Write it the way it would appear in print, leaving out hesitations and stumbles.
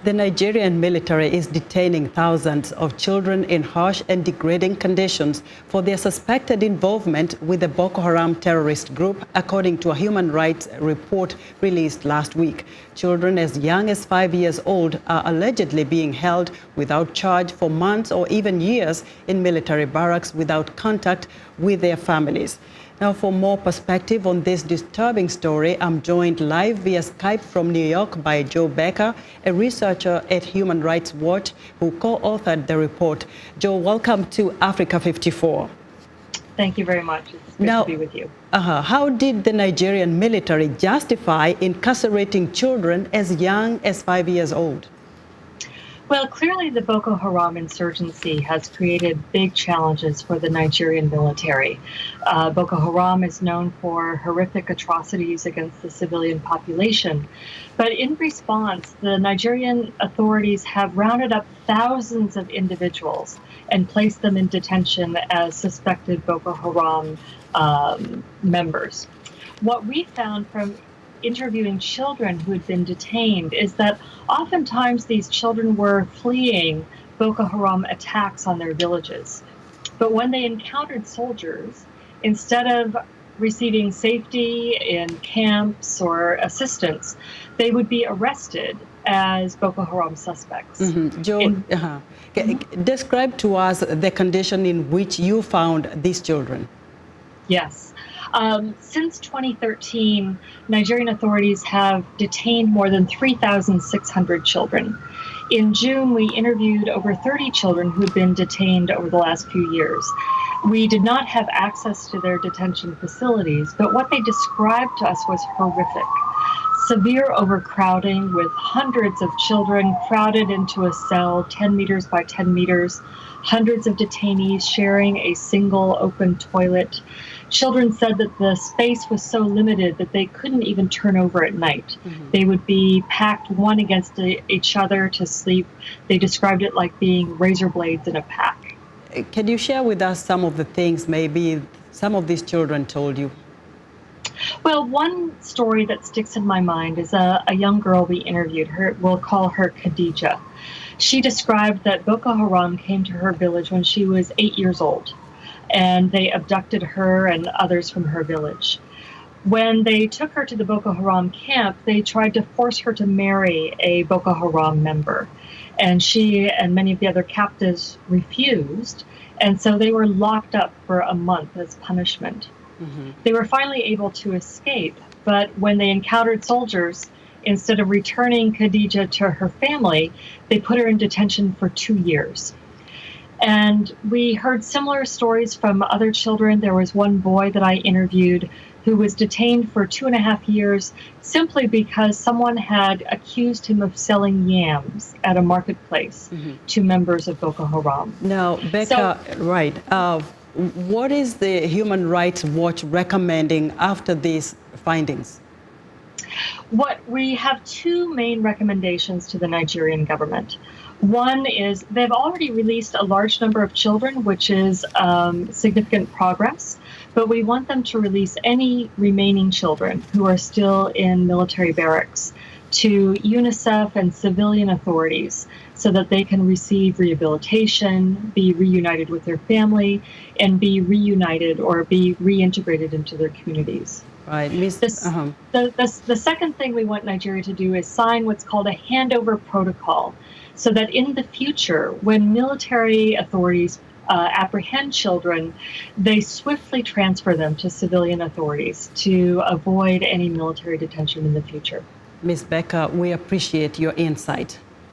The Nigerian military is detaining thousands of children in harsh and degrading conditions for their suspected involvement with the Boko Haram terrorist group, according to a human rights report released last week. Children as young as 5 years old are allegedly being held without charge for months or even years in military barracks without contact with their families. Now, for more perspective on this disturbing story, I'm joined live via Skype from New York by Jo Becker, a researcher at Human Rights Watch who co-authored the report. Jo, welcome to Africa 54. Thank you very much. It's good to be with you. How did the Nigerian military justify incarcerating children as young as 5 years old? Well, clearly the Boko Haram insurgency has created big challenges for the Nigerian military. Boko Haram is known for horrific atrocities against the civilian population. But in response, the Nigerian authorities have rounded up thousands of individuals and placed them in detention as suspected Boko Haram members. What we found from interviewing children who had been detained is that oftentimes these children were fleeing Boko Haram attacks on their villages. But when they encountered soldiers, instead of receiving safety in camps or assistance, they would be arrested as Boko Haram suspects. Jo, describe to us the condition in which you found these children. Yes. Since 2013, Nigerian authorities have detained more than 3,600 children. In June, we interviewed over 30 children who had been detained over the last few years. We did not have access to their detention facilities, but what they described to us was horrific. Severe overcrowding with hundreds of children crowded into a cell 10 meters by 10 meters, hundreds of detainees sharing a single open toilet. Children said that the space was so limited that they couldn't even turn over at night. They would be packed one against each other to sleep. They described it like being razor blades in a pack. Can you share with us some of the things maybe some of these children told you? Well, one story that sticks in my mind is a young girl we interviewed. We'll call her Khadija. She described that Boko Haram came to her village when she was 8 years old, and they abducted her and others from her village. When they took her to the Boko Haram camp, they tried to force her to marry a Boko Haram member, and she and many of the other captives refused, and so they were locked up for a month as punishment. They were finally able to escape, but when they encountered soldiers, instead of returning Khadija to her family, they put her in detention for 2 years. And we heard similar stories from other children. There was one boy that I interviewed who was detained for 2.5 years simply because someone had accused him of selling yams at a marketplace to members of Boko Haram. Now, Becca, what is the Human Rights Watch recommending after these findings? What we have two main recommendations to the Nigerian government. One is they've already released a large number of children, which is significant progress, but we want them to release any remaining children who are still in military barracks to UNICEF and civilian authorities so that they can receive rehabilitation, be reunited with their family, and be reunited or be reintegrated into their communities. Right. The second thing we want Nigeria to do is sign what's called a handover protocol, so that in the future, when military authorities apprehend children, they swiftly transfer them to civilian authorities to avoid any military detention in the future. Ms. Becker, we appreciate your insight.